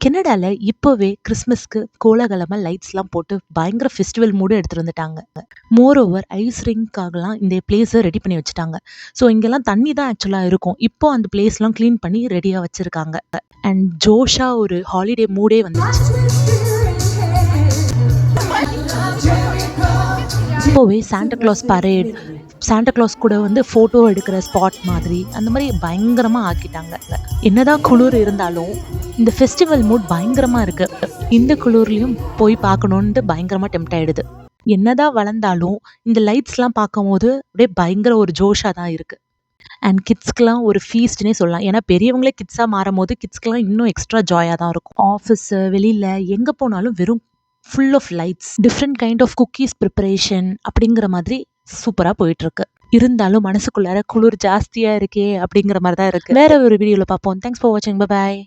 கனடால இப்போவே கிறிஸ்மஸ்க்கு கோலாகலமா லைட்ஸ்லாம் போட்டு பயங்கர ஃபெஸ்டிவல் மூடு எடுத்துட்டு வந்துட்டாங்க. மோர் ஓவர் ஐஸ் ரிங்க்காகலாம் இந்த பிளேஸ ரெடி பண்ணி வச்சுட்டாங்க. ஸோ இங்கெல்லாம் தண்ணி தான் ஆக்சுவலா இருக்கும். இப்போ அந்த பிளேஸ்லாம் கிளீன் பண்ணி ரெடியா வச்சிருக்காங்க. அண்ட் ஜோஷா ஒரு ஹாலிடே மூடே வந்துருச்சு. இப்போவே Santa Claus parade, Santa Claus கூட வந்து ஃபோட்டோ எடுக்கிற ஸ்பாட் மாதிரி அந்த மாதிரி பயங்கரமாக ஆக்கிட்டாங்க. என்னதான் குளிர் இருந்தாலும் இந்த ஃபெஸ்டிவல் மூட் பயங்கரமாக இருக்கு. இந்த குளிர்லையும் போய் பார்க்கணுன்ட்டு பயங்கரமாக டெம்ட் ஆயிடுது. என்னதான் வளர்ந்தாலும் இந்த லைட்ஸ்லாம் பார்க்கும்போது அப்படியே பயங்கர ஒரு ஜோஷாக தான் இருக்கு. அண்ட் கிட்ஸ்க்குலாம் ஒரு ஃபீஸ்ட்னே சொல்லலாம். ஏன்னா பெரியவங்களே கிட்ஸாக மாறும்போது கிட்ஸ்க்குலாம் இன்னும் எக்ஸ்ட்ரா ஜாயாக தான் இருக்கும். ஆஃபீஸு வெளியில் எங்கே போனாலும் வெறும் full of lights, different kind of cookies preparation அப்படிங்கிற மாதிரி சூப்பராக போயிட்டுருக்கு. இருந்தாலும் மனசுக்குள்ளார குளிர் ஜாஸ்தியாக இருக்கே அப்படிங்கிற மாதிரி தான் இருக்குது. வேற ஒரு வீடியோவில் பார்ப்போம். தேங்க்ஸ் ஃபார் வாட்சிங். Bye bye.